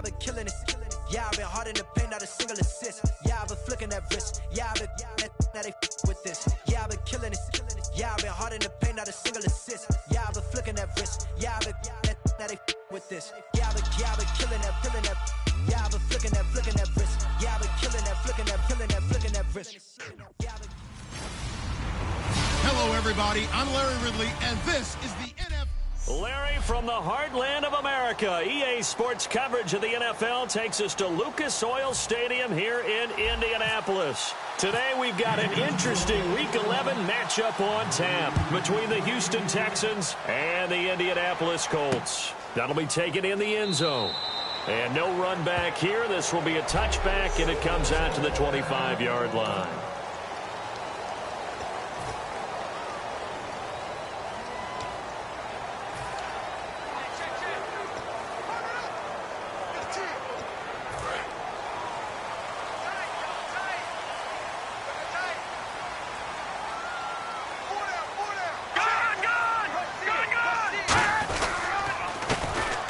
I've been killing it. Yeah, I've been hard in the paint, not a single assist. Yeah, I've been flicking that wrist. Yeah, I've been now they with this. Yeah, I've been killing it. Yeah, I've been hard in the paint, not a single assist. Yeah, I've been flicking that wrist. Yeah, I've been now they with this. Yeah, I've been killing that. Yeah, I've been flicking that wrist. Yeah, I've been killing that, flicking that wrist. Hello, everybody. I'm Larry Ridley, and this is the NFL. Larry, from the heartland of America, EA Sports coverage of the NFL takes us to Lucas Oil Stadium here in Indianapolis. Today we've got an interesting Week 11 matchup on tap between the Houston Texans and the Indianapolis Colts. That'll be taken in the end zone. And no run back here. This will be a touchback, and it comes out to the 25-yard line.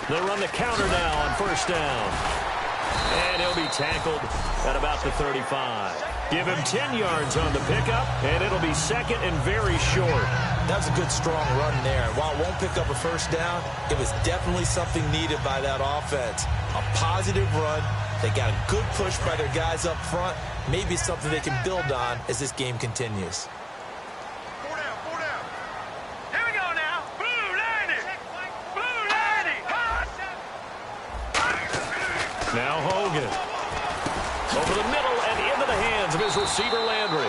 They run the counter now on first down. And he'll be tackled at about the 35. Give him 10 yards on the pickup, and it'll be second and very short. That's a good, strong run there. While it won't pick up a first down, it was definitely something needed by that offense. A positive run. They got a good push by their guys up front. Maybe something they can build on as this game continues. Now Hogan. Over the middle and into the hands of his receiver, Landry.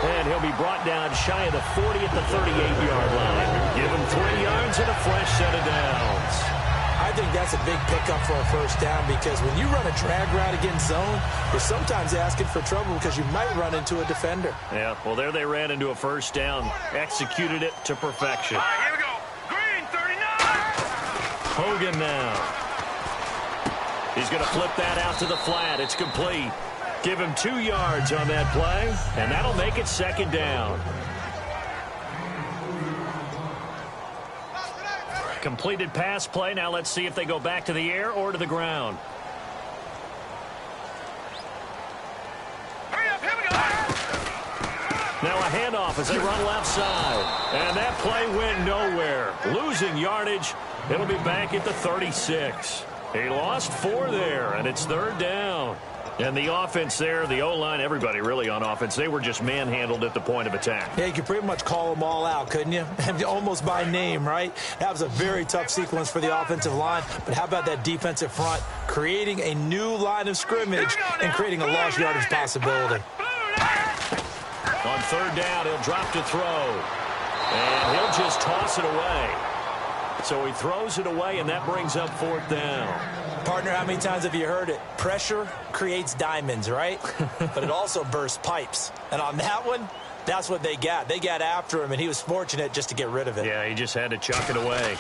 And he'll be brought down shy of the 40 at the 38-yard line. Give him 3 yards and a fresh set of downs. I think that's a big pickup for a first down because when you run a drag route against zone, you're sometimes asking for trouble because you might run into a defender. Yeah, well, there they ran into a first down. Executed it to perfection. All right, here we go. Green, 39. Hogan now. He's going to flip that out to the flat. It's complete. Give him 2 yards on that play, and that'll make it second down. Completed pass play. Now let's see if they go back to the air or to the ground. Hurry up, here we go. Now a handoff as they run left side. And that play went nowhere. Losing yardage. It'll be back at the 36. He lost 4 there, and it's third down. And the offense there, the O-line, everybody really on offense, they were just manhandled at the point of attack. Yeah, you could pretty much call them all out, couldn't you? Almost by name, right? That was a very tough sequence for the offensive line. But how about that defensive front creating a new line of scrimmage and creating a lost yardage possibility? On third down, he'll drop to throw. And he'll just toss it away. So he throws it away, and that brings up fourth down. Partner, how many times have you heard it? Pressure creates diamonds, right? But it also bursts pipes. And on that one, that's what they got. They got after him, and he was fortunate just to get rid of it. Yeah, he just had to chuck it away.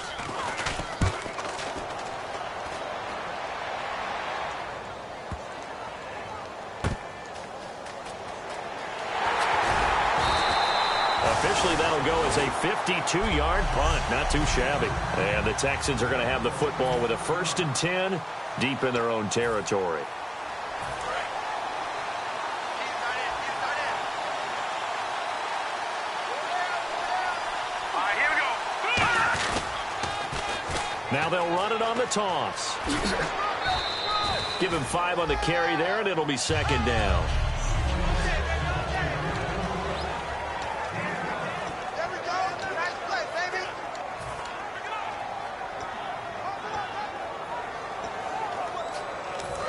Officially, that'll go as a 52-yard punt. Not too shabby. And the Texans are going to have the football with a 1st and 10 deep in their own territory. All right, here we go. Now they'll run it on the toss. Give him 5 on the carry there, and it'll be second down.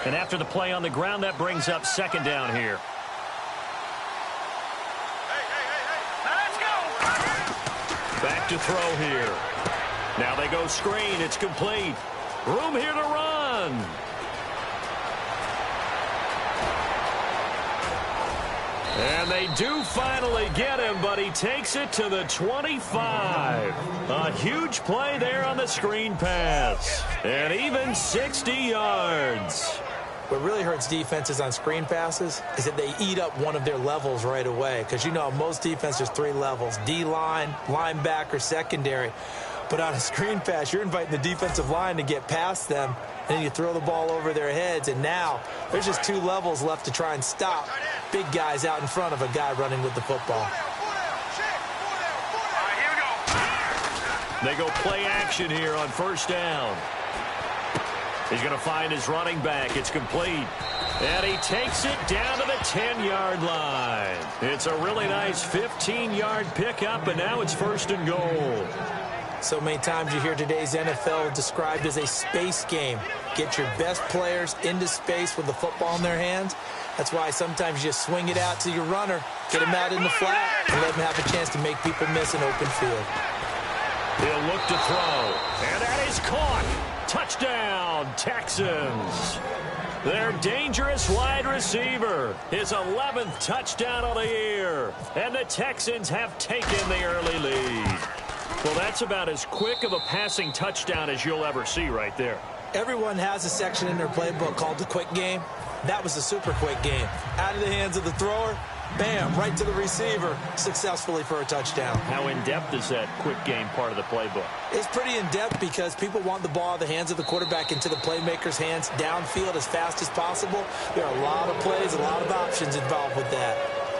And after the play on the ground, that brings up second down here. Let's go. Back to throw here. Now they go screen. It's complete. Room here to run. And they do finally get him, but he takes it to the 25. A huge play there on the screen pass. And even 60 yards. What really hurts defenses on screen passes is that they eat up one of their levels right away. Because, you know, most defense, there's 3 levels. D-line, linebacker, secondary. But on a screen pass, you're inviting the defensive line to get past them, and then you throw the ball over their head. sides, and now there's just 2 levels left to try and stop big guys out in front of a guy running with the football. They go play action here on first down. He's going to find his running back. It's complete. And he takes it down to the 10-yard line. It's a really nice 15-yard pickup, and now it's first and goal. So many times you hear today's NFL described as a space game. Get your best players into space with the football in their hands. That's why sometimes you just swing it out to your runner, get him out in the flat, and let him have a chance to make people miss an open field. He'll look to throw, and that is caught. Touchdown, Texans. Their dangerous wide receiver, his 11th touchdown of the year. And the Texans have taken the early lead. Well, that's about as quick of a passing touchdown as you'll ever see right there. Everyone has a section in their playbook called the quick game. That was a super quick game. Out of the hands of the thrower, bam, right to the receiver, successfully for a touchdown. How in-depth is that quick game part of the playbook? It's pretty in-depth because people want the ball out of the hands of the quarterback into the playmaker's hands downfield as fast as possible. There are a lot of plays, a lot of options involved with that.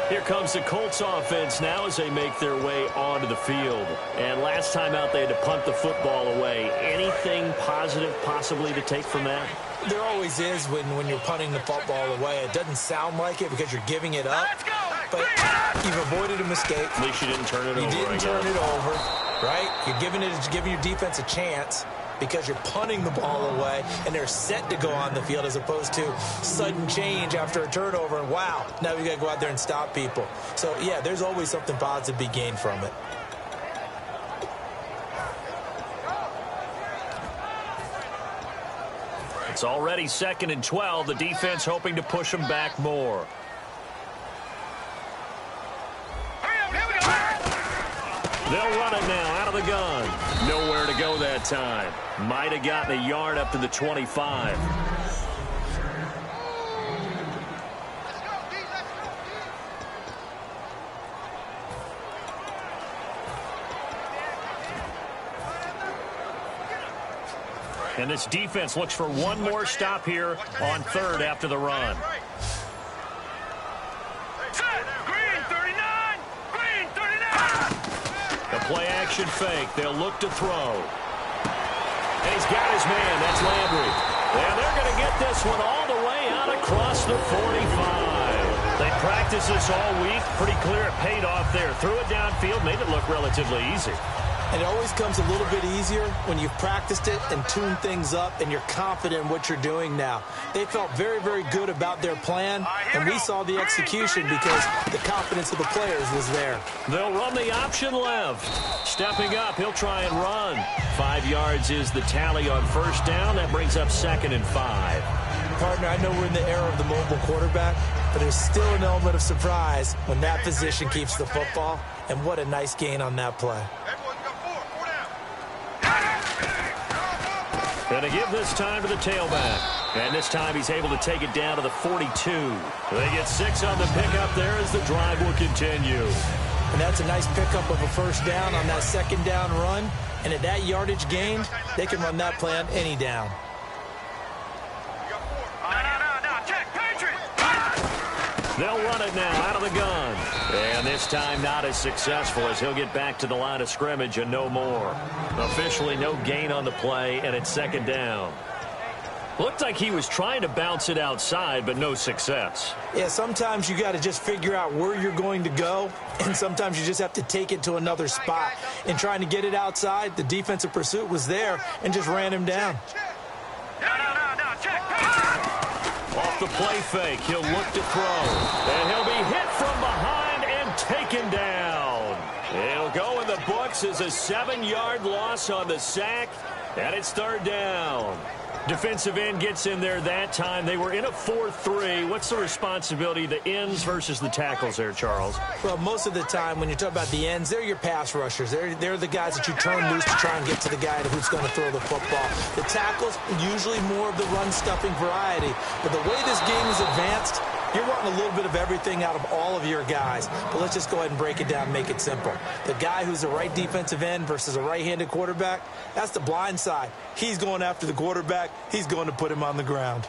Here comes the Colts offense now as they make their way onto the field. And last time out, they had to punt the football away. Anything positive possibly to take from that? There always is when you're punting the football away. It doesn't sound like it because you're giving it up. But you've avoided a mistake. At least you didn't turn it over. You didn't turn it over, right? You're giving your defense a chance because you're punting the ball away, and they're set to go on the field as opposed to sudden change after a turnover, and wow, now we got to go out there and stop people. So, yeah, there's always something positive to be gained from it. It's already 2nd and 12. The defense hoping to push them back more. They'll run it now out of the gun. Nowhere to go that time. Might have gotten a yard up to the 25. And this defense looks for one more stop here on 3rd after the run. Play action fake. They'll look to throw. And he's got his man. That's Landry. And they're going to get this one all the way out across the 45. They practiced this all week. Pretty clear it paid off there. Threw it downfield, made it look relatively easy. And it always comes a little bit easier when you've practiced it and tuned things up and you're confident in what you're doing now. They felt very, very good about their plan, and we saw the execution because the confidence of the players was there. They'll run the option left. Stepping up, he'll try and run. 5 yards is the tally on first down. That brings up 2nd and 5. Partner, I know we're in the era of the mobile quarterback, but there's still an element of surprise when that position keeps the football, and what a nice gain on that play. And to give this time to the tailback. And this time he's able to take it down to the 42. They get 6 on the pickup there as the drive will continue. And that's a nice pickup of a first down on that 2nd down run. And at that yardage gained, they can run that play on any down. They'll run it now out of the gun. And this time not as successful as he'll get back to the line of scrimmage and no more. Officially no gain on the play, and it's 2nd down. Looked like he was trying to bounce it outside, but no success. Yeah, sometimes you got to just figure out where you're going to go, and sometimes you just have to take it to another spot. In trying to get it outside, the defensive pursuit was there and just ran him down. Off the play fake, he'll look to throw. And he'll be hit from behind and taken down. It'll go in the books as a 7-yard loss on the sack, and it's 3rd down. Defensive end gets in there that time. They were in a 4-3. What's the responsibility, the ends versus the tackles there, Charles? Well, most of the time when you talk about the ends, they're your pass rushers. They're the guys that you turn loose to try and get to the guy who's going to throw the football. The tackles, usually more of the run-stuffing variety. But the way this game is advanced, you're wanting a little bit of everything out of all of your guys. But let's just go ahead and break it down and make it simple. The guy who's a right defensive end versus a right-handed quarterback, that's the blind side. He's going after the quarterback. He's going to put him on the ground.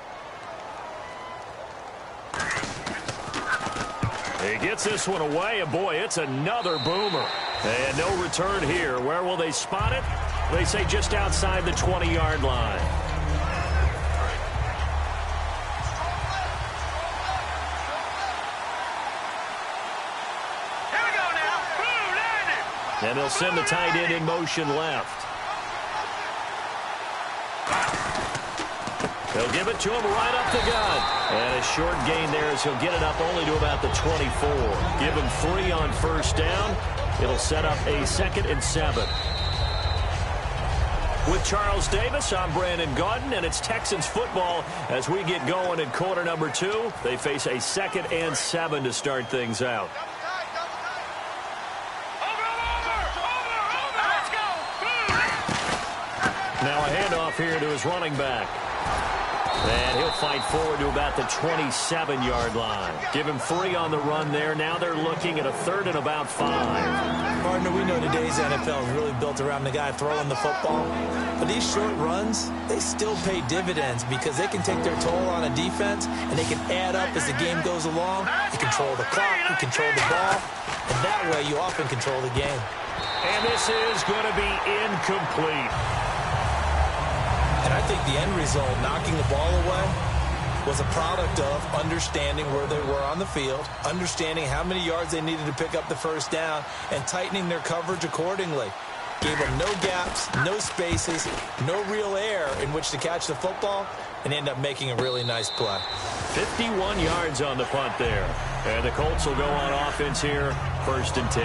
He gets this one away, and boy, it's another boomer. And no return here. Where will they spot it? They say just outside the 20-yard line. Here we go now. Boom, landed. And they'll send the tight end in motion left. They'll give it to him right up the gut. And a short gain there as he'll get it up only to about the 24. Give him 3 on first down. It'll set up a 2nd and 7. With Charles Davis, I'm Brandon Gaudin, and it's Texans football as we get going in quarter number 2. They face a 2nd and 7 to start things out. Let's go. Now a handoff here to his running back. And he'll fight forward to about the 27-yard line. Give him 3 on the run there. Now they're looking at a 3rd and about 5. Partner, we know today's NFL is really built around the guy throwing the football. But these short runs, they still pay dividends because they can take their toll on a defense, and they can add up as the game goes along. You control the clock, you control the ball, and that way you often control the game. And this is going to be incomplete. And I think the end result, knocking the ball away, was a product of understanding where they were on the field, understanding how many yards they needed to pick up the first down, and tightening their coverage accordingly. Gave them no gaps, no spaces, no real air in which to catch the football, and end up making a really nice play. 51 yards on the punt there. And the Colts will go on offense here, 1st and 10.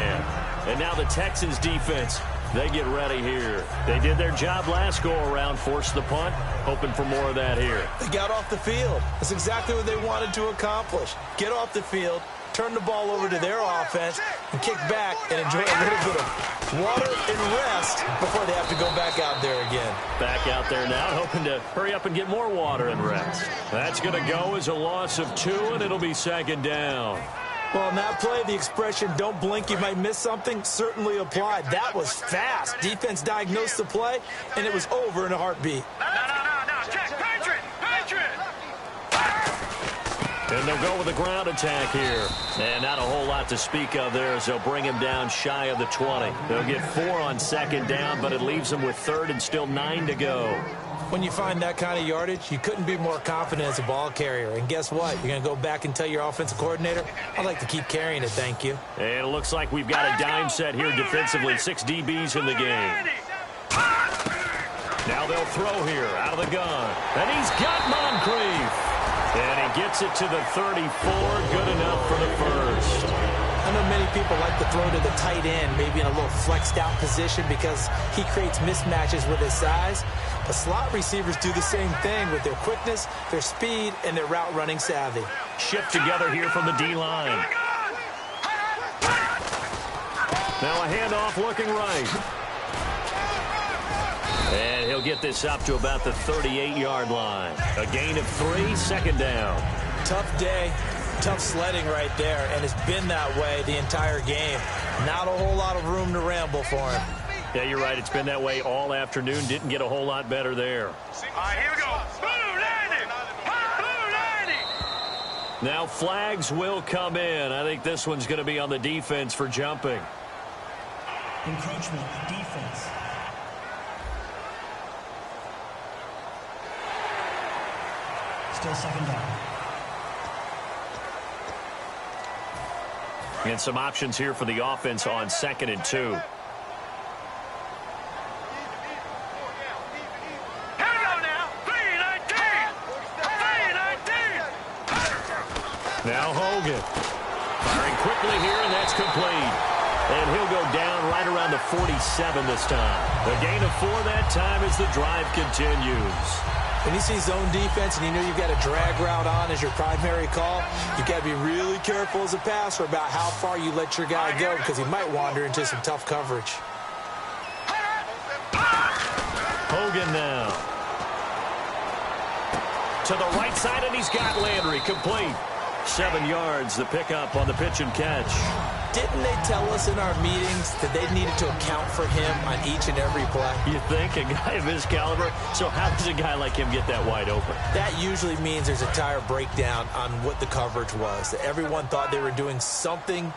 And now the Texans defense, they get ready here. They did their job last go-around, forced the punt, hoping for more of that here. They got off the field. That's exactly what they wanted to accomplish. Get off the field, turn the ball over to their offense, and kick back and enjoy a little bit of water and rest before they have to go back out there again. Back out there now, hoping to hurry up and get more water and rest. That's going to go as a loss of 2, and it'll be 2nd down. Well, on that play, the expression, don't blink, you might miss something, certainly applied. That was fast. Defense diagnosed the play, and it was over in a heartbeat. No. Check. Patriot. And they'll go with a ground attack here. And not a whole lot to speak of there as they'll bring him down shy of the 20. They'll get 4 on 2nd down, but it leaves them with 3rd and still 9 to go. When you find that kind of yardage, you couldn't be more confident as a ball carrier. And guess what? You're going to go back and tell your offensive coordinator, I'd like to keep carrying it, thank you. And it looks like we've got a dime set here defensively. 6 DBs in the game. Now they'll throw here out of the gun. And he's got Moncrief. And he gets it to the 34. Good enough for the first. I know many people like to throw to the tight end, maybe in a little flexed out position because he creates mismatches with his size. But slot receivers do the same thing with their quickness, their speed, and their route running savvy. Shift together here from the D-line. Now a handoff looking right. And he'll get this up to about the 38-yard line. A gain of 3, 2nd down. Tough day, tough sledding right there, and it's been that way the entire game. Not a whole lot of room to ramble for him. Yeah, you're right. It's been that way all afternoon. Didn't get a whole lot better there. All right, here we go. Boom, landed. Boom, landed. Now flags will come in. I think this one's going to be on the defense for jumping. Encroachment, defense. Still 2nd down. And some options here for the offense on 2nd and 2. Now Hogan firing quickly here, and that's complete. And he'll go down right around the 47 this time. A gain of 4 that time as the drive continues. When you see zone defense and you know you've got a drag route on as your primary call, you've got to be really careful as a passer about how far you let your guy go because he might wander into some tough coverage. Hogan now. To the right side, and he's got Landry complete. 7 yards, the pickup on the pitch and catch. didn't they tell us in our meetings that they needed to account for him on each and every play? You think? A guy of his caliber? So how does a guy like him get that wide open? That usually means there's a tire breakdown on what the coverage was. That everyone thought they were doing something,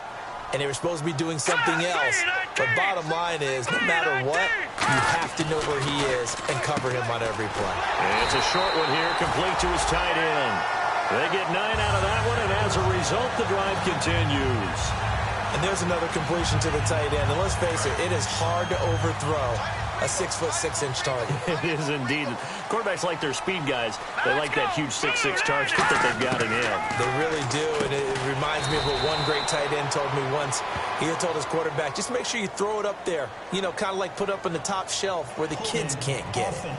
and they were supposed to be doing something else. But bottom line is, no matter what, you have to know where he is and cover him on every play. And it's a short one here, complete to his tight end. They get 9 out of that one, and as a result, the drive continues. And there's another completion to the tight end. And let's face it, it is hard to overthrow a 6'6" target. It is indeed. Quarterbacks like their speed guys. They like that huge 6'6" target that they've got in him. They really do, and it reminds me of what one great tight end told me once. He had told his quarterback, just make sure you throw it up there. You know, kind of like put up on the top shelf where the kids can't get it.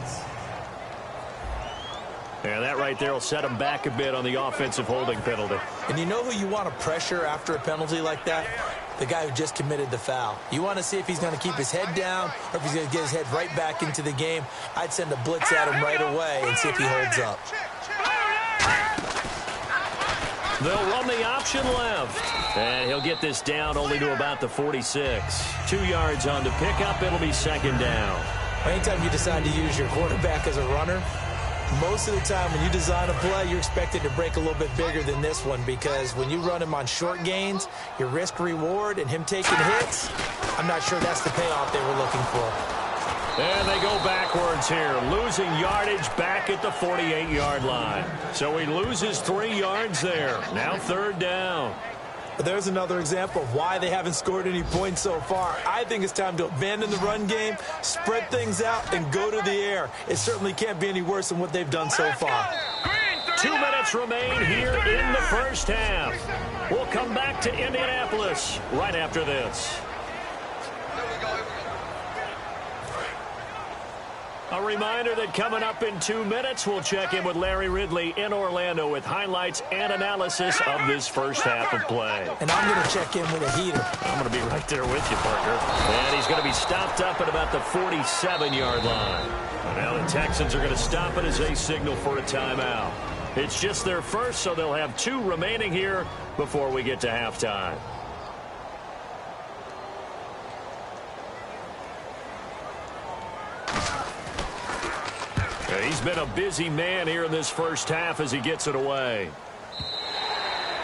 Yeah, that right there will set him back a bit on the offensive holding penalty. And you know who you want to pressure after a penalty like that? The guy who just committed the foul. You want to see if he's going to keep his head down or if he's going to get his head right back into the game. I'd send a blitz at him right away and see if he holds up. They'll run the option left. And he'll get this down only to about the 46. 2 yards on to pick up. It'll be second down. Anytime you decide to use your quarterback as a runner, most of the time when you design a play, you're expected to break a little bit bigger than this one, because when you run him on short gains, your risk-reward and him taking hits, I'm not sure that's the payoff they were looking for. And they go backwards here, losing yardage back at the 48-yard line. So he loses 3 yards there. Now third down. There's another example of why they haven't scored any points so far. I think it's time to abandon the run game, spread things out, and go to the air. It certainly can't be any worse than what they've done so far. 2 minutes remain here in the first half. We'll come back to Indianapolis right after this. A reminder that coming up in 2 minutes, we'll check in with Larry Ridley in Orlando with highlights and analysis of this first half of play. And I'm going to check in with a heater. I'm going to be right there with you, partner. And he's going to be stopped up at about the 47-yard line. And now the Texans are going to stop it as they signal for a timeout. It's just their first, so they'll have 2 remaining here before we get to halftime. He's been a busy man here in this first half as he gets it away.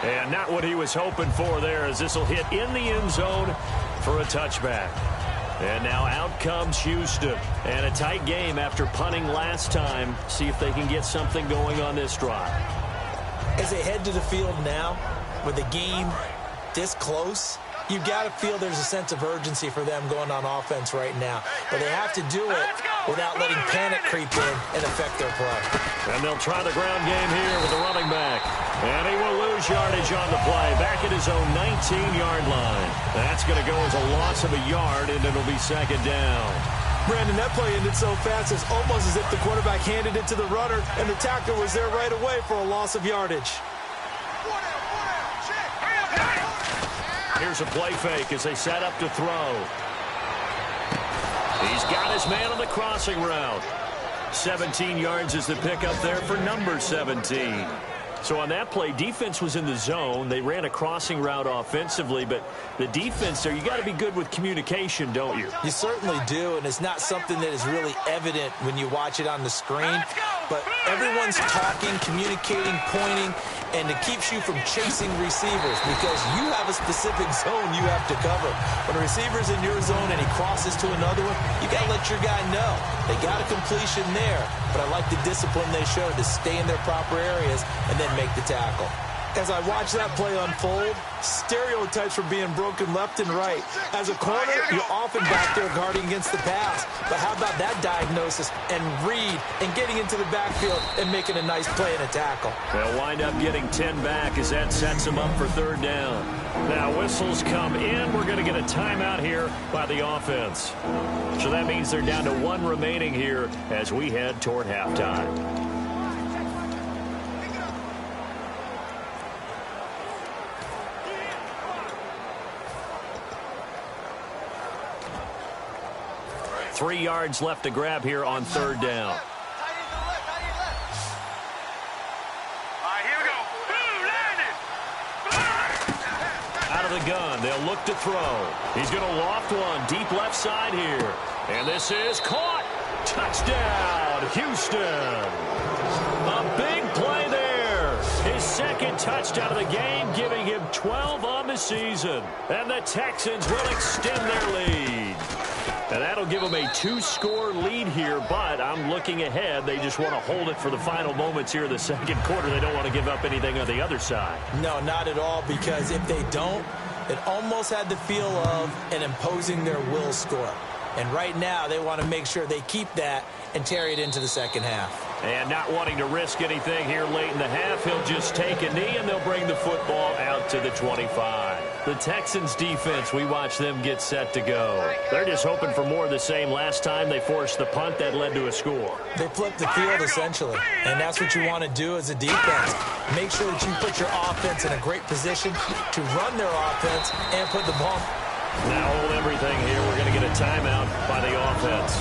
And not what he was hoping for there, as this will hit in the end zone for a touchback. And now out comes Houston. And a tight game after punting last time. See if they can get something going on this drive. As they head to the field now, with the game this close, you've got to feel there's a sense of urgency for them going on offense right now. But they have to do it without letting panic creep in and affect their play. And they'll try the ground game here with the running back. And he will lose yardage on the play, back at his own 19-yard line. That's going to go as a loss of a yard, and it'll be second down. Brandon, that play ended so fast, it's almost as if the quarterback handed it to the runner, and the tackler was there right away for a loss of yardage. Here's a play fake as they set up to throw. He's got his man on the crossing route. 17 yards is the pickup there for number 17. So on that play, defense was in the zone. They ran a crossing route offensively, but the defense there, you got to be good with communication, don't you? You certainly do, and it's not something that is really evident when you watch it on the screen. But everyone's talking, communicating, pointing, and it keeps you from chasing receivers because you have a specific zone you have to cover. When a receiver's in your zone and he crosses to another one, you got to let your guy know. They got a completion there, but I like the discipline they showed to stay in their proper areas and then make the tackle. As I watch that play unfold, stereotypes were being broken left and right. As a corner, you're often back there guarding against the pass. But how about that diagnosis and read and getting into the backfield and making a nice play and a tackle? They'll wind up getting 10 back as that sets them up for third down. Now whistles come in. We're going to get a timeout here by the offense. So that means they're down to 1 remaining here as we head toward halftime. Three yards left to grab here on third down. Out of the the gun. They'll look to throw. He's going to loft one deep left side here. And this is caught. Touchdown, Houston. A big play there. His second touchdown of the game, giving him 12 on the season. And the Texans will extend their lead. And that'll give them a 2-score lead here, but I'm looking ahead. They just want to hold it for the final moments here in the second quarter. They don't want to give up anything on the other side. No, not at all, because if they don't, it almost had the feel of an imposing their will score. And right now, they want to make sure they keep that and carry it into the second half. And not wanting to risk anything here late in the half, he'll just take a knee, and they'll bring the football out to the 25. The Texans defense, we watch them get set to go. They're just hoping for more of the same. Last time they forced the punt that led to a score. They flipped the field, essentially. And that's what you want to do as a defense. Make sure that you put your offense in a great position to run their offense and put the ball. Now hold everything here. We're going to get a timeout by the offense.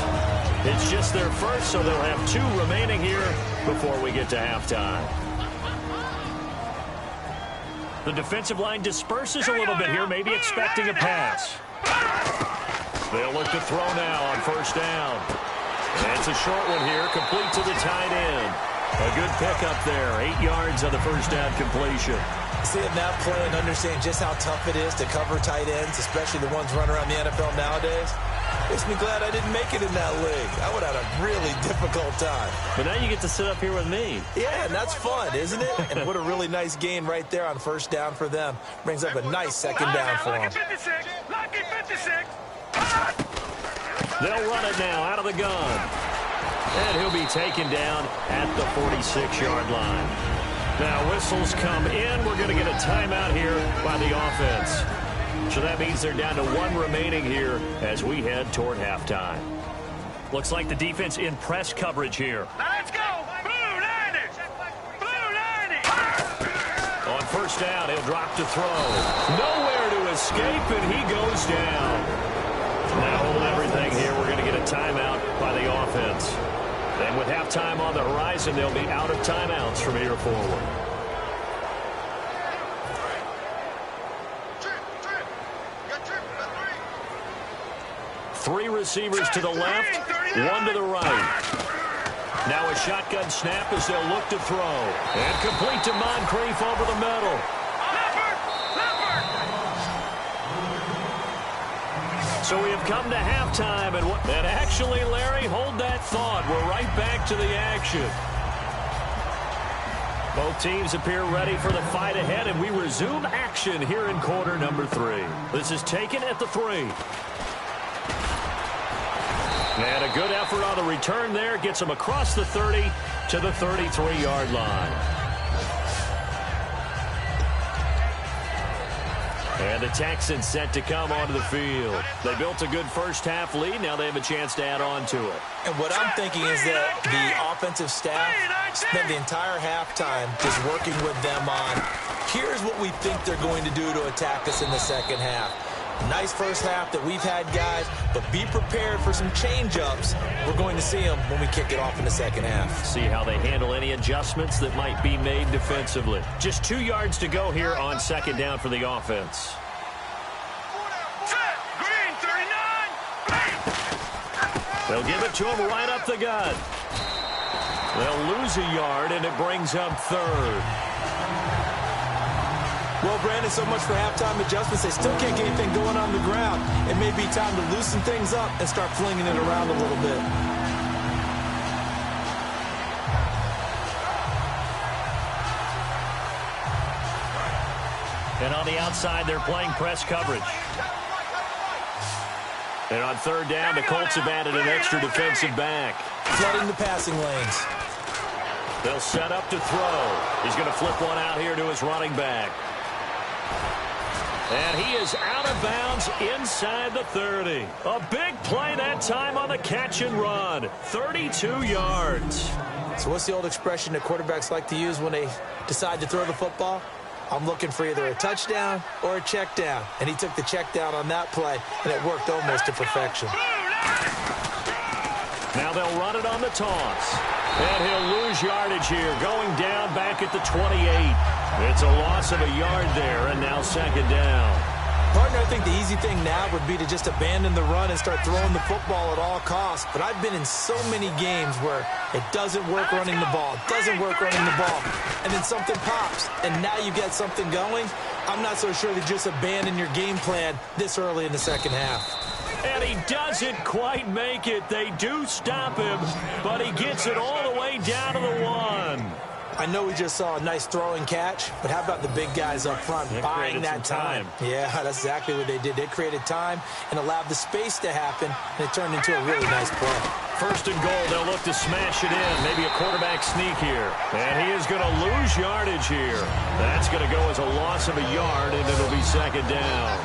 It's just their first, so they'll have 2 remaining here before we get to halftime. The defensive line disperses a little bit here, maybe expecting a pass. They'll look to throw now on first down. And it's a short one here, complete to the tight end. A good pickup there, 8 yards on the first down completion. Seeing that play and understand just how tough it is to cover tight ends, especially the ones running around the NFL nowadays, makes me glad I didn't make it in that league. I would have had a really difficult time. But now you get to sit up here with me. Yeah, and that's fun, isn't it? And what a really nice gain right there on first down for them. Brings up a nice second down for them. They'll run it now out of the gun. And he'll be taken down at the 46-yard line. Now whistles come in. We're going to get a timeout here by the offense. So that means they're down to 1 remaining here as we head toward halftime. Looks like the defense in press coverage here. Now let's go. Blue 90. Blue 90. On first down, he'll drop to throw. Nowhere to escape, and he goes down. Now hold everything here. We're going to get a timeout by the offense. And with halftime on the horizon, they'll be out of timeouts from here forward. Three receivers to the left, 1 to the right. Now a shotgun snap as they'll look to throw. And complete to Moncrief over the middle. So we have come to halftime, and actually, Larry, hold that thought. We're right back to the action. Both teams appear ready for the fight ahead, and we resume action here in quarter number 3. This is taken at the 3. And a good effort on the return there. Gets him across the 30 to the 33-yard line. And the Texans set to come onto the field. They built a good first-half lead. Now they have a chance to add on to it. And what I'm thinking is that the offensive staff spent the entire halftime just working with them on, here's what we think they're going to do to attack us in the second half. Nice first half that we've had, guys, but be prepared for some change-ups. We're going to see them when we kick it off in the second half. See how they handle any adjustments that might be made defensively. Just 2 yards to go here on second down for the offense. Green 39. They'll give it to him right up the gut. They'll lose a yard, and it brings up 3rd. Well, Brandon, so much for halftime adjustments. They still can't get anything going on the ground. It may be time to loosen things up and start flinging it around a little bit. And on the outside, they're playing press coverage. And on third down, the Colts have added an extra defensive back. Flooding the passing lanes. They'll set up to throw. He's going to flip one out here to his running back. And he is out of bounds inside the 30. A big play that time on the catch and run. 32 yards. So what's the old expression that quarterbacks like to use when they decide to throw the football? I'm looking for either a touchdown or a check down. And he took the check down on that play, and it worked almost to perfection. Now they'll run it on the toss. And he'll lose yardage here, going down back at the 28. It's a loss of a yard there, and now second down. Partner, I think the easy thing now would be to just abandon the run and start throwing the football at all costs. But I've been in so many games where it doesn't work running the ball, and then something pops, and now you get something going. I'm not so sure to just abandon your game plan this early in the second half. And he doesn't quite make it. They do stop him, but he gets it all the way down to the 1. I know we just saw a nice throwing catch, but how about the big guys up front buying that time? Yeah, that's exactly what they did. They created time and allowed the space to happen, and it turned into a really nice play. First and goal, they'll look to smash it in. Maybe a quarterback sneak here. And he is going to lose yardage here. That's going to go as a loss of a yard, and it'll be second down.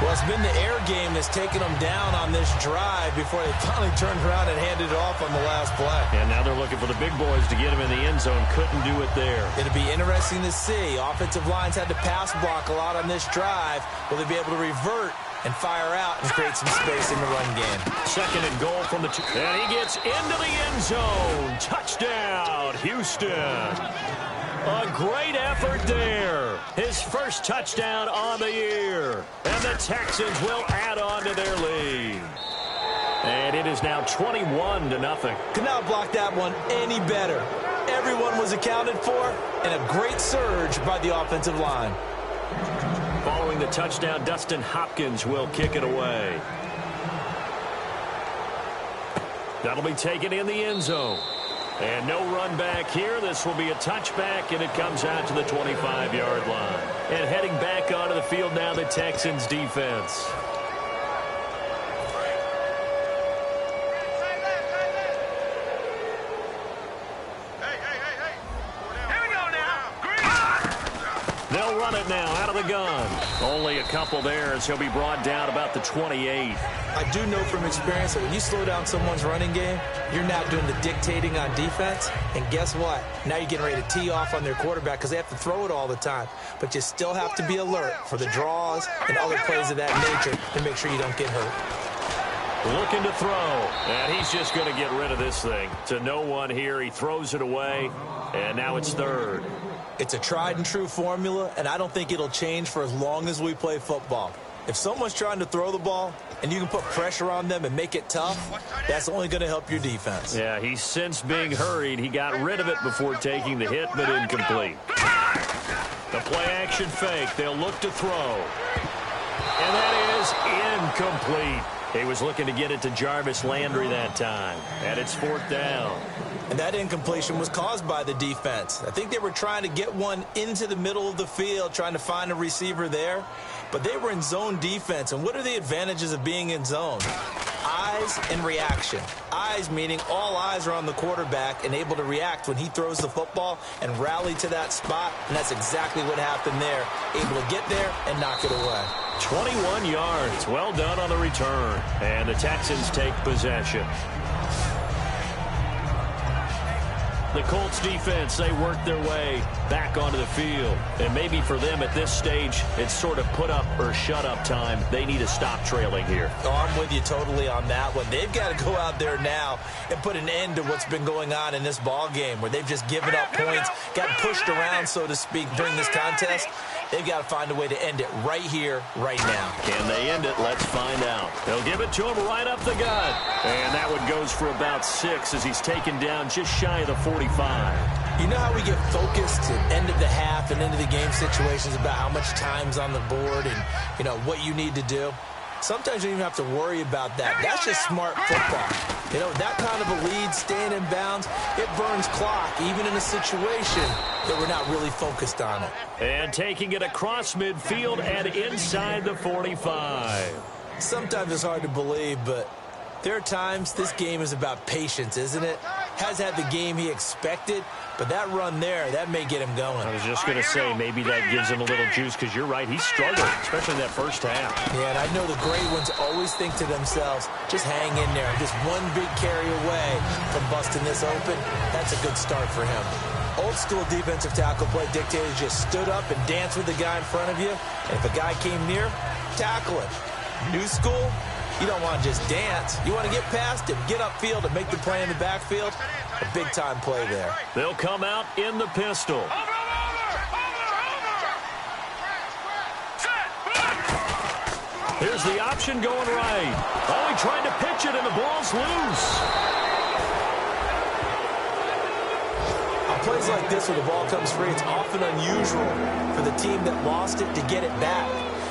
Well, it's been the air game that's taken them down on this drive before they finally turned around and handed it off on the last play. And now they're looking for the big boys to get him in the end zone. Couldn't do it there. It'll be interesting to see. Offensive lines had to pass block a lot on this drive. Will they be able to revert and fire out and create some space in the run game? Second and goal from the 2. And he gets into the end zone. Touchdown, Houston. A great effort there. His first touchdown on the year. And the Texans will add on to their lead. And it is now 21-0. Could not block that one any better. Everyone was accounted for, and a great surge by the offensive line. Following the touchdown, Dustin Hopkins will kick it away. That'll be taken in the end zone. And no run back here. This will be a touchback, and it comes out to the 25-yard line. And heading back onto the field now, the Texans defense. They'll run it now out of the gun. Only a couple there as he'll be brought down about the 28. I do know from experience that when you slow down someone's running game, you're now doing the dictating on defense. And guess what? Now you're getting ready to tee off on their quarterback because they have to throw it all the time. But you still have to be alert for the draws and other plays of that nature to make sure you don't get hurt. Looking to throw. And he's just going to get rid of this thing. To no one here. He throws it away. And now it's third. It's a tried and true formula, and I don't think it'll change for as long as we play football. If someone's trying to throw the ball and you can put pressure on them and make it tough, that's only going to help your defense. Yeah, he's since being hurried. He got rid of it before taking the hit, but incomplete. The play-action fake. They'll look to throw. And that is incomplete. He was looking to get it to Jarvis Landry that time. And it's fourth down. And that incompletion was caused by the defense. I think they were trying to get one into the middle of the field, trying to find a receiver there. But they were in zone defense. And what are the advantages of being in zone? Eyes and reaction. Eyes meaning all eyes are on the quarterback and able to react when he throws the football and rally to that spot. And that's exactly what happened there. Able to get there and knock it away. 21 yards. Well done on the return. And the Texans take possession. The Colts defense, they work their way back onto the field. And maybe for them at this stage, it's sort of put up or shut up time. They need to stop trailing here. Oh, I'm with you totally on that one. They've got to go out there now and put an end to what's been going on in this ball game where they've just given up points, gotten pushed around, so to speak, during this contest. They've got to find a way to end it right here, right now. Can they end it? Let's find out. They'll give it to him right up the gut. And that one goes for about 6 as he's taken down just shy of the 45. You know how we get focused at end of the half and into the game situations about how much time's on the board and, you know, what you need to do? Sometimes you don't even have to worry about that. That's just smart football. You know, that kind of a lead, staying in bounds, it burns clock, even in a situation that we're not really focused on it. And taking it across midfield and inside the 45. Sometimes it's hard to believe, but there are times this game is about patience, isn't it? Has had the game he expected, but that run there, that may get him going. I was just going to say, maybe that gives him a little juice, because you're right, he's struggling, especially in that first half. Yeah, and I know the great ones always think to themselves, just hang in there, just one big carry away from busting this open. That's a good start for him. Old school defensive tackle play dictated just stood up and danced with the guy in front of you, and if a guy came near, tackle him. New school, you don't want to just dance. You want to get past him, get upfield, and make the play in the backfield. A big-time play there. They'll come out in the pistol. Here's the option going right. Oh, he tried to pitch it, and the ball's loose. On plays like this where the ball comes free, it's often unusual for the team that lost it to get it back.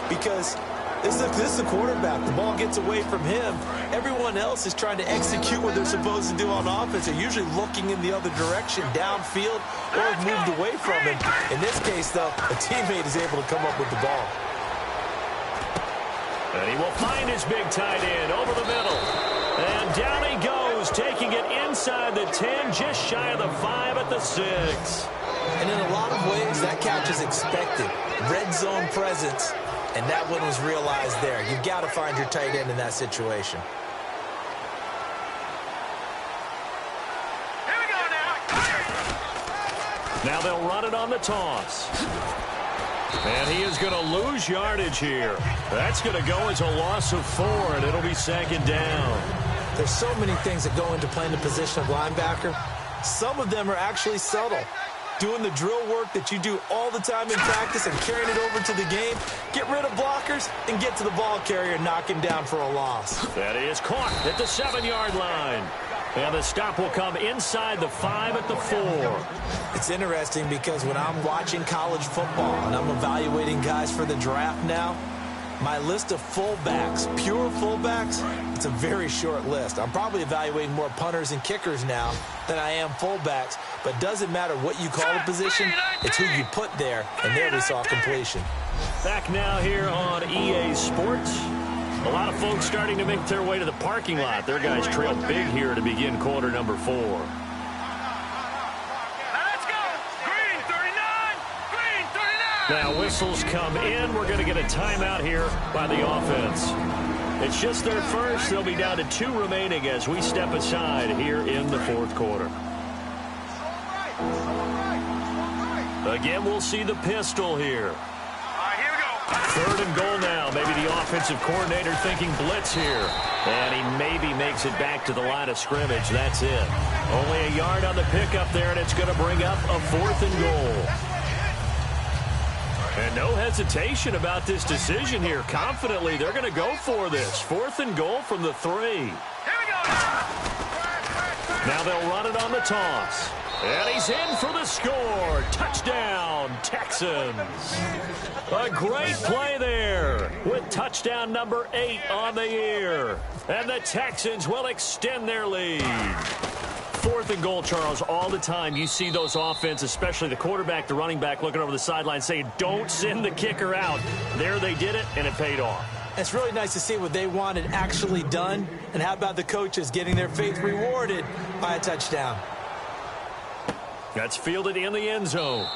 Because this is the quarterback. The ball gets away from him. Everyone else is trying to execute what they're supposed to do on offense. They're usually looking in the other direction, downfield, or have moved away from him. In this case, though, a teammate is able to come up with the ball. And he will find his big tight end over the middle. And down he goes, taking it inside the 10, just shy of the 5 at the 6. And in a lot of ways, that catch is expected. Red zone presence. And that one was realized there. You've got to find your tight end in that situation. Here we go now. Now they'll run it on the toss. And he is going to lose yardage here. That's going to go as a loss of 4, and it'll be 2nd down. There's so many things that go into playing the position of linebacker. Some of them are actually subtle. Doing the drill work that you do all the time in practice and carrying it over to the game. Get rid of blockers and get to the ball carrier and knock him down for a loss. That is caught at the 7-yard line. And the stop will come inside the 5 at the 4. It's interesting because when I'm watching college football and I'm evaluating guys for the draft now, my list of fullbacks, pure fullbacks, it's a very short list. I'm probably evaluating more punters and kickers now than I am fullbacks, but doesn't matter what you call the position, it's who you put there, and there we saw completion. Back now here on EA Sports. A lot of folks starting to make their way to the parking lot. Their guys trailed big here to begin quarter number 4. Now whistles come in. We're going to get a timeout here by the offense. It's just their first. They'll be down to 2 remaining as we step aside here in the 4th quarter. Again, we'll see the pistol here. 3rd and goal now. Maybe the offensive coordinator thinking blitz here. And he maybe makes it back to the line of scrimmage. That's it. Only a yard on the pickup there, and it's going to bring up a 4th and goal. And no hesitation about this decision here. Confidently, they're going to go for this. 4th and goal from the 3. Here we go. Now they'll run it on the toss. And he's in for the score. Touchdown, Texans. A great play there with touchdown number 8 on the year. And the Texans will extend their lead. 4th and goal, Charles, all the time you see those offense, especially the quarterback, the running back, looking over the sideline saying, don't send the kicker out. There they did it, and it paid off. It's really nice to see what they wanted actually done. And how about the coaches getting their faith rewarded by a touchdown? That's fielded in the end zone.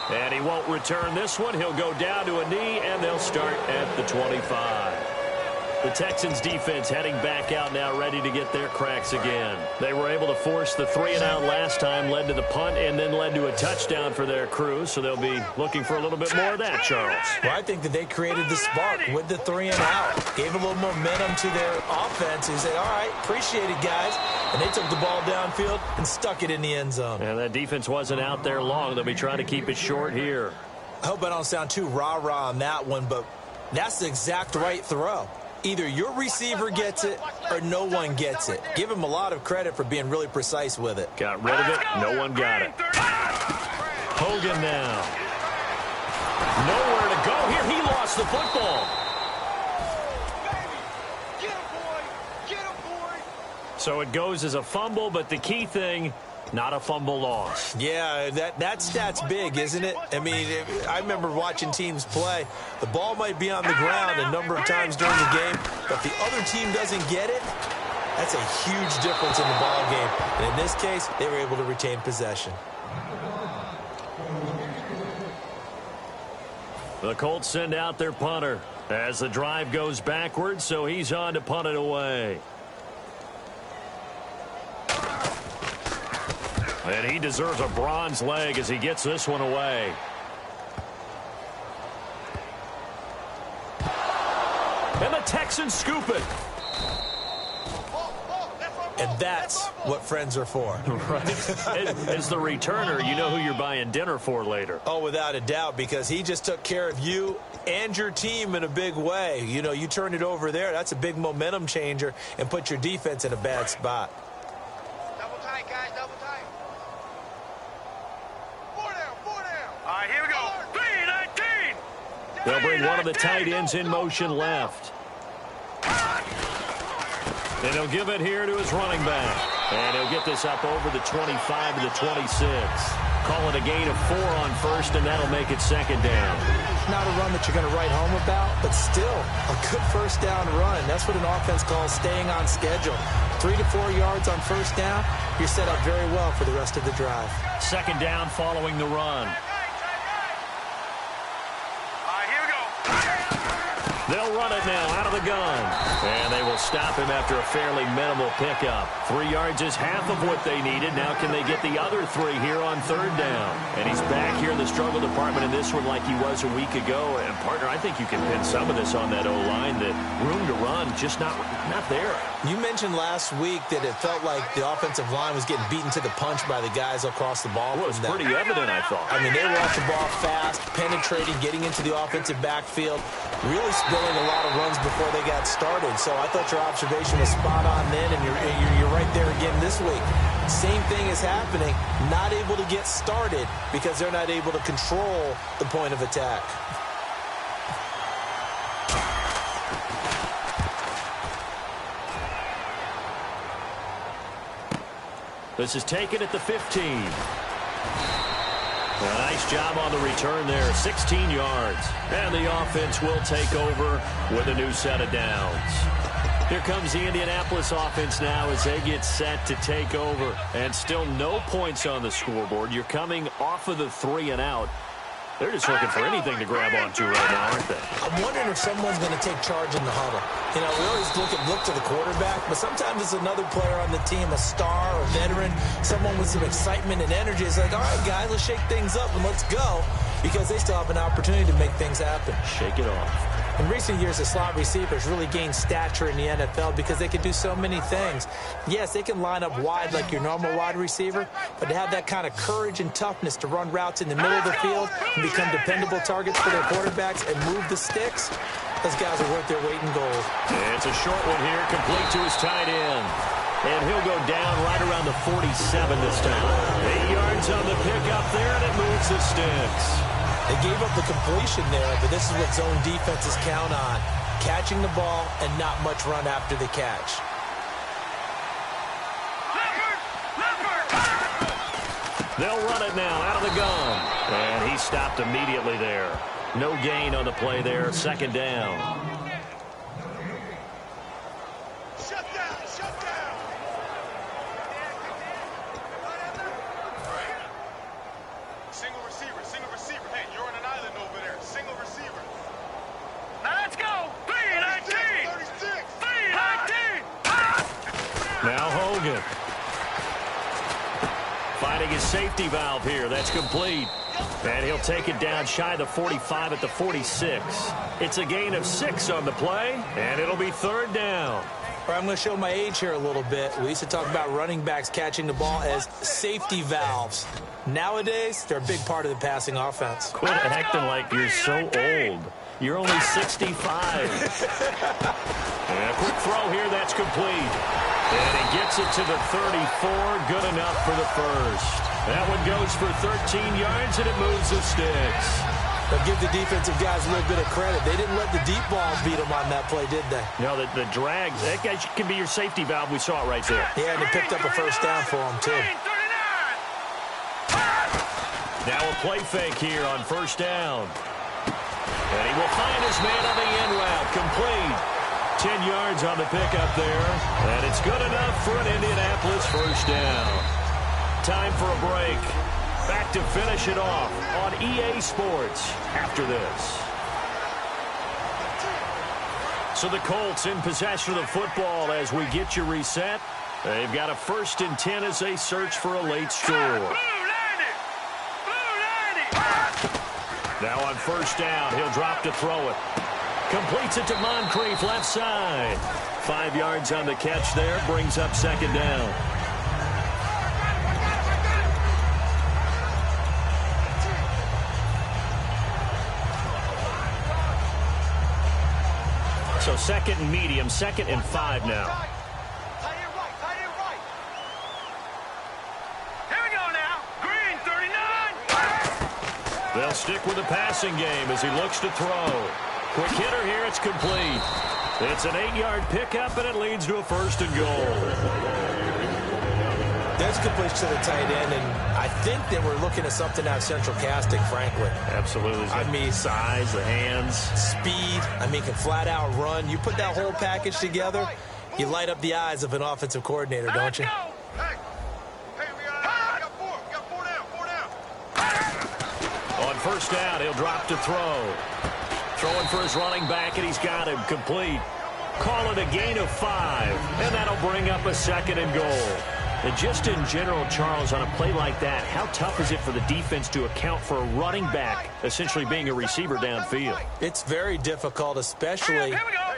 And he won't return this one. He'll go down to a knee, and they'll start at the 25. The Texans defense heading back out now, ready to get their cracks again. They were able to force the 3-and-out last time, led to the punt, and then led to a touchdown for their crew. So they'll be looking for a little bit more of that, Charles. Well, I think that they created the spark with the 3-and-out. Gave a little momentum to their offense. They said, all right, appreciate it, guys. And they took the ball downfield and stuck it in the end zone. And that defense wasn't out there long. They'll be trying to keep it short here. I hope I don't sound too rah-rah on that one, but that's the exact right throw. Either your receiver gets it or no one gets it. Give him a lot of credit for being really precise with it. Got rid of it. No one got it. Hogan now. Nowhere to go here. He lost the football. So it goes as a fumble, but the key thing, not a fumble loss. Yeah, that stat's big, isn't it? I mean, I remember watching teams play. The ball might be on the ground a number of times during the game, but if the other team doesn't get it, that's a huge difference in the ball game. And in this case, they were able to retain possession. The Colts send out their punter as the drive goes backwards, so he's on to punt it away. And he deserves a bronze leg as he gets this one away. And the Texans scoop it. And that's what friends are for. Right. As the returner, you know who you're buying dinner for later. Oh, without a doubt, because he just took care of you and your team in a big way. You know, you turn it over there, that's a big momentum changer and put your defense in a bad spot. Double tight, guys, double tight. 4 down, 4 down. All right, here we go. 3-19. They'll bring one of the tight ends in motion left. And he'll give it here to his running back. And he'll get this up over the 25 to the 26. Call it a gain of 4 on first, and that'll make it second down. Not a run that you're going to write home about, but still a good first down run. That's what an offense calls staying on schedule. 3 to 4 yards on first down, you're set up very well for the rest of the drive. Second down following the run. They'll run it now out of the gun. And they will stop him after a fairly minimal pickup. 3 yards is half of what they needed. Now can they get the other 3 here on third down? And he's back here in the struggle department in this one like he was a week ago. And, partner, I think you can pin some of this on that O-line. That room to run just not there. You mentioned last week that it felt like the offensive line was getting beaten to the punch by the guys across the ball. Well, it was pretty evident, I thought. I mean, they were off the ball fast, penetrating, getting into the offensive backfield, really spilling a lot of runs before they got started. So I thought your observation was spot on then, and you're right there again this week. Same thing is happening, not able to get started because they're not able to control the point of attack. This is taken at the 15. A nice job on the return there, 16 yards. And the offense will take over with a new set of downs. Here comes the Indianapolis offense now as they get set to take over. And still no points on the scoreboard. You're coming off of the 3 and out. They're just looking for anything to grab onto right now, aren't they? I'm wondering if someone's going to take charge in the huddle. You know, we always look to the quarterback, but sometimes it's another player on the team, a star, a veteran, someone with some excitement and energy. It's like, all right, guys, let's shake things up and let's go, because they still have an opportunity to make things happen. Shake it off. In recent years, the slot receivers really gained stature in the NFL because they can do so many things. Yes, they can line up wide like your normal wide receiver, but to have that kind of courage and toughness to run routes in the middle of the field and become dependable targets for their quarterbacks and move the sticks, those guys are worth their weight in gold. It's a short one here, complete to his tight end. And he'll go down right around the 47 this time. 8 yards on the pickup there, and it moves the sticks. They gave up the completion there, but this is what zone defenses count on. Catching the ball and not much run after the catch. They'll run it now out of the gun. And he stopped immediately there. No gain on the play there. Second down. Shut down, shut down. Single receiver. Hey, you're on an island over there. Single receiver. Now let's go. 3-19. 36. 3-19. Now Hogan. Finding his safety valve here. That's complete. And he'll take it down shy of the 45 at the 46. It's a gain of 6 on the play, and it'll be third down. I'm going to show my age here a little bit. We used to talk about running backs catching the ball as safety valves. Nowadays, they're a big part of the passing offense. Quit acting like you're so old. You're only 65. And a quick throw here, that's complete. And he gets it to the 34, good enough for the first. That one goes for 13 yards, and it moves the sticks. But give the defensive guys a little bit of credit. They didn't let the deep ball beat them on that play, did they? No, the drag, that guy can be your safety valve. We saw it right there. Yeah, and they picked up a first down for him, too. Now a play fake here on first down. And he will find his man on the in route. Complete. 10 yards on the pickup there. And it's good enough for an Indianapolis first down. Time for a break. Back to finish it off on EA Sports after this. So the Colts in possession of the football as we get you reset. They've got a 1st and 10 as they search for a late score. Now on first down, he'll drop to throw it. Completes it to Moncrief, left side. 5 yards on the catch there, brings up second down. So second and medium, 2nd and 5 now. Tight end right. Here we go now. Green, 39. They'll stick with the passing game as he looks to throw. Quick hitter here, it's complete. It's an 8-yard pickup, and it leads to a 1st and goal. There's completion to the tight end, and I think they were looking at something out central casting, frankly. Absolutely. I mean, size, the hands. Speed. I mean, can flat out run. You put that whole package together, you light up the eyes of an offensive coordinator, don't you? Hey, we got 4 down. On 1st down, he'll drop to throw. Throwing for his running back, and he's got him complete. Call it a gain of 5, and that'll bring up a 2nd and goal. And just in general, Charles, on a play like that, how tough is it for the defense to account for a running back essentially being a receiver downfield? It's very difficult, especially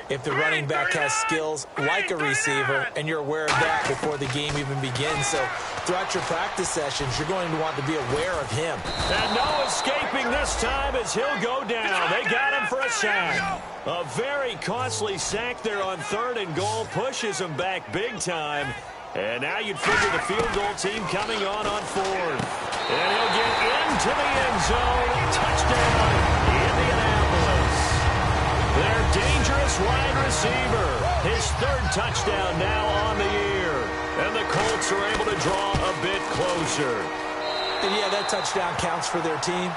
if the running back has skills like a receiver, and you're aware of that before the game even begins. So throughout your practice sessions, you're going to want to be aware of him. And no escaping this time as he'll go down. They got him for a sack. A very costly sack there on 3rd and goal, pushes him back big time. And now you'd figure the field goal team coming on 4th. And he'll get into the end zone. Touchdown, Indianapolis. Their dangerous wide receiver. His 3rd touchdown now on the year. And the Colts are able to draw a bit closer. And yeah, that touchdown counts for their team.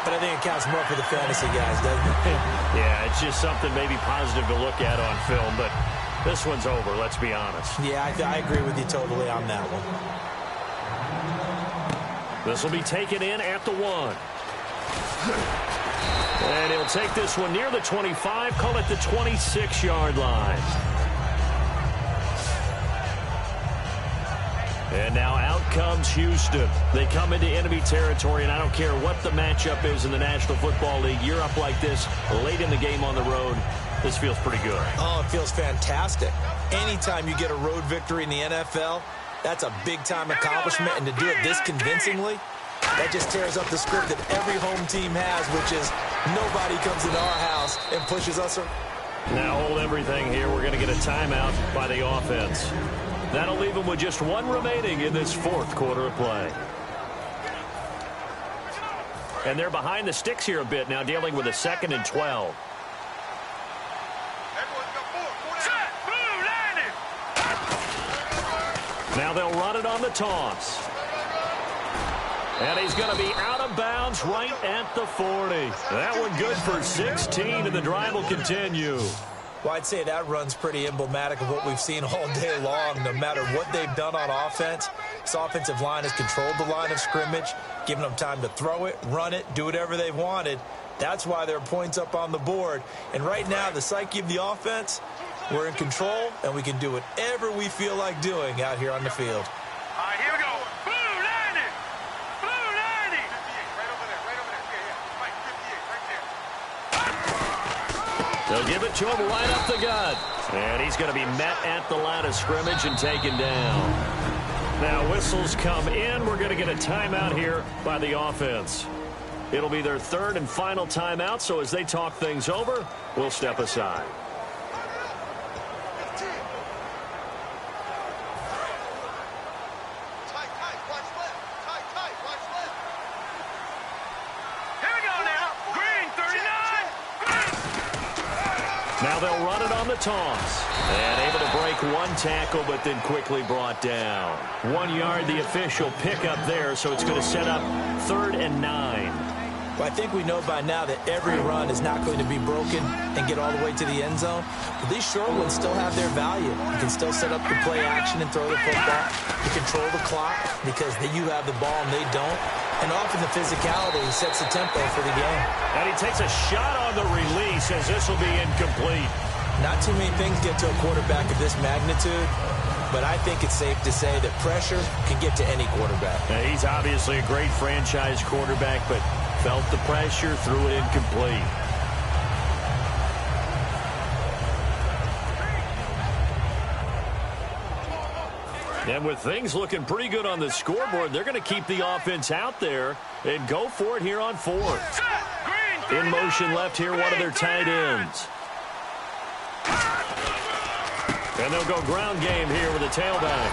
But I think it counts more for the fantasy guys, doesn't it? Yeah, it's just something maybe positive to look at on film, but this one's over, let's be honest. Yeah, I agree with you totally on that one. This will be taken in at the 1. And he'll take this one near the 25, call it the 26-yard line. And now out comes Houston. They come into enemy territory, and I don't care what the matchup is in the National Football League. You're up like this late in the game on the road. This feels pretty good. Oh, it feels fantastic. Anytime you get a road victory in the NFL, that's a big-time accomplishment, and to do it this convincingly, that just tears up the script that every home team has, which is nobody comes into our house and pushes us. Now hold everything here. We're going to get a timeout by the offense. That'll leave them with just 1 remaining in this 4th quarter of play. And they're behind the sticks here a bit now, dealing with a 2nd and 12. Now they'll run it on the toss. And he's going to be out of bounds right at the 40. That one good for 16, and the drive will continue. Well, I'd say that run's pretty emblematic of what we've seen all day long. No matter what they've done on offense, this offensive line has controlled the line of scrimmage, given them time to throw it, run it, do whatever they've wanted. That's why there are points up on the board. And right now, the psyche of the offense, we're in control, and we can do whatever we feel like doing out here on the field. All right, here we go. Blue 90. Blue 90. 58, right over there. Yeah. Mike, 58, right there. They'll give it to him right up the gut. And he's going to be met at the line of scrimmage and taken down. Now whistles come in. We're going to get a timeout here by the offense. It'll be their 3rd and final timeout, so as they talk things over, we'll step aside. Now they'll run it on the toss. And able to break 1 tackle, but then quickly brought down. 1 yard, the official pickup there, so it's going to set up 3rd and 9. Well, I think we know by now that every run is not going to be broken and get all the way to the end zone. But these short ones still have their value. You can still set up the play action and throw the football. You control the clock because you have the ball and they don't. And often the physicality sets the tempo for the game. And he takes a shot on the release as this will be incomplete. Not too many things get to a quarterback of this magnitude, but I think it's safe to say that pressure can get to any quarterback. Now, he's obviously a great franchise quarterback, but felt the pressure, threw it incomplete. And with things looking pretty good on the scoreboard, they're going to keep the offense out there and go for it here on fourth. In motion left here, one of their tight ends. And they'll go ground game here with a tailback.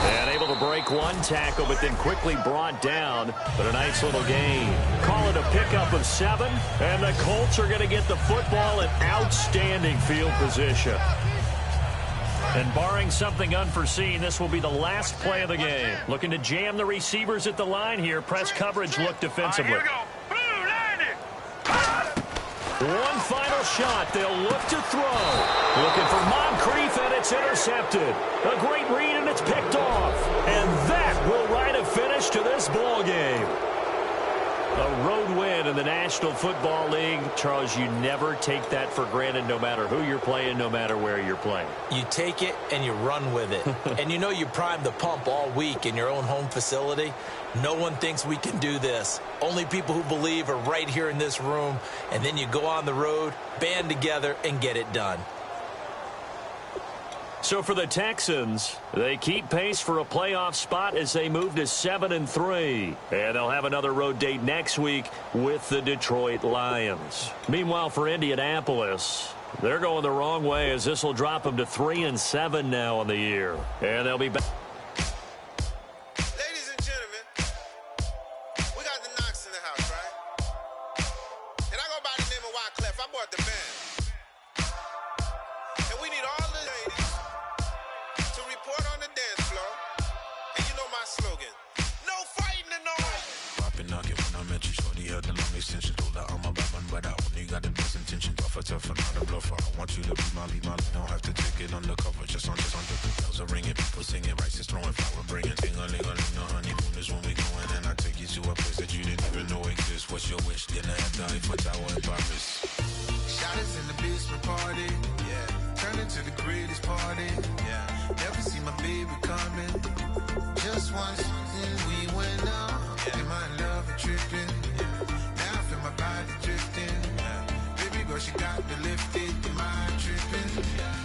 And able to break one tackle, but then quickly brought down. But a nice little gain. Call it a pickup of 7. And the Colts are going to get the football in outstanding field position. And barring something unforeseen, this will be the last play of the game. Looking to jam the receivers at the line here. Press coverage look defensively. All right, here we go. One final shot. They'll look to throw. Looking for Moncrief, and it's intercepted. A great read, and it's picked off. And that will write a finish to this ball game. A road win in the National Football League. Charles, you never take that for granted no matter who you're playing, no matter where you're playing. You take it and you run with it. And you know you primed the pump all week in your own home facility. No one thinks we can do this. Only people who believe are right here in this room. And then you go on the road, band together, and get it done. So for the Texans, they keep pace for a playoff spot as they move to 7-3. And they'll have another road date next week with the Detroit Lions. Meanwhile, for Indianapolis, they're going the wrong way as this will drop them to 3-7 now on the year. And they'll be back. Ladies and gentlemen, we got the Knox in the house, right? And I go by the name of Wyclef. I bought the band. And we need all the ladies to report on the dance floor. And you know my slogan, no fighting and no Poppin' knock it when I met you, shorty had the long extension. Told her I'm a bad man, but I only got the best intention. Tougher, not a bluffer. I want you to be my lead, don't have to take it undercover. Just on the bells are ringing, people singing, rice is throwing, flower bringing. Ting-a-ling-a-ling, no honeymoon is when we going. And I take you to a place that you didn't even know exists. What's your wish? Dinner at the Eiffel Tower in Paris. Shot is in the basement party, yeah. Turn into the greatest party, yeah. Never see my baby coming. Just once, and we went out. Yeah. In my love and tripping, yeah. Now I feel my body drifting, yeah. Baby girl, she got me lifted. In my tripping, yeah.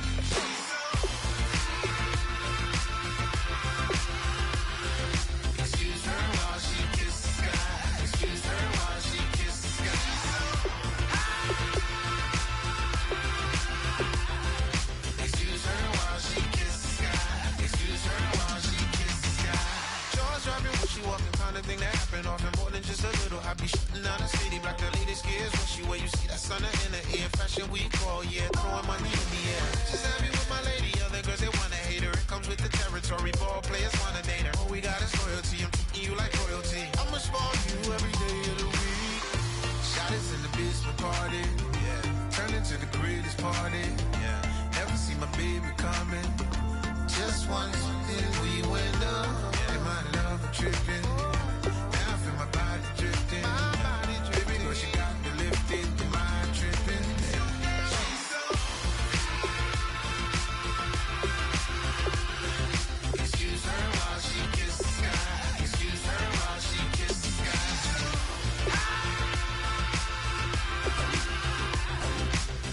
Excuse her while she kisses the sky. Excuse her while she kisses the sky. Excuse her while she kisses the sky. Excuse her while she kisses the sky. Jaws dropping when she walking, kind of thing that happen often. More than just a little. I be shooting down the city, black the latest gears. When she where you see that sun in the air. Fashion week all year, throwing money in the air. Just happy with my lady, other girls they wanna hate her. It comes with the territory, ball players wanna date her. All we got is loyalty, I'm treating you like royalty. I'ma spoil you every day of the week. Shot is in the basement party, yeah. Turn into the greatest party, yeah. Never see my baby coming. Just once, and we went up, yeah. In my love tripping, now I feel my body drifting. My body drifting. Baby girl, she got me lifted. In my tripping, excuse her while she kisses the sky. Excuse her while she kisses the sky.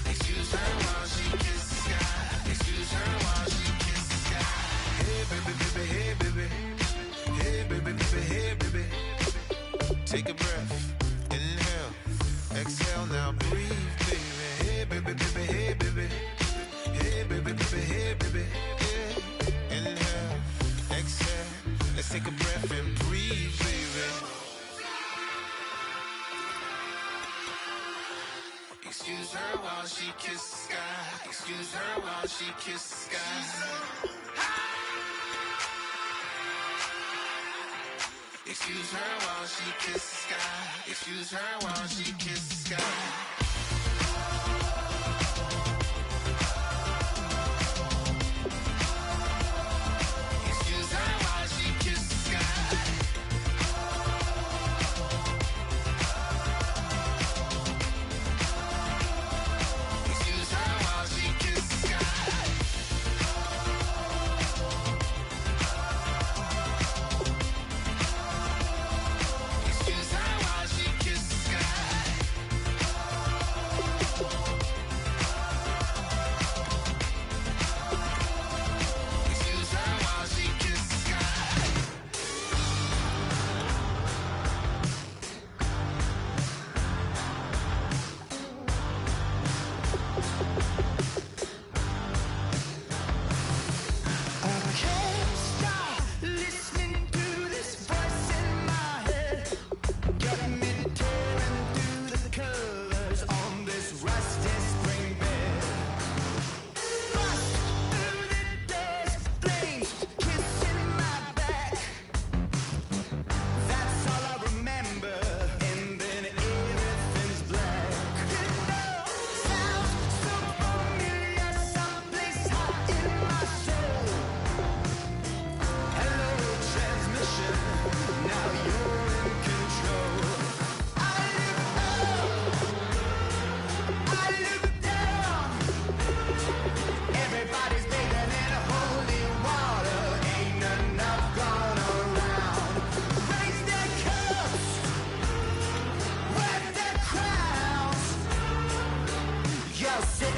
Excuse her while she kisses the sky. Excuse her while she kisses the sky. Hey baby, baby, hey baby. Hey baby, baby, hey baby. Take a breath, inhale, exhale, now breathe, baby. Hey baby, baby, hey baby. Hey baby, baby, hey baby. Yeah. Inhale, exhale, let's take a breath and breathe, baby. Excuse her while she kisses the sky. Excuse her while she kisses the sky. Excuse her while she kisses the sky. Excuse her while she kisses the sky. Excuse her while she kisses the sky. Excuse her while she kisses the sky. Excuse her while she kisses the sky. sit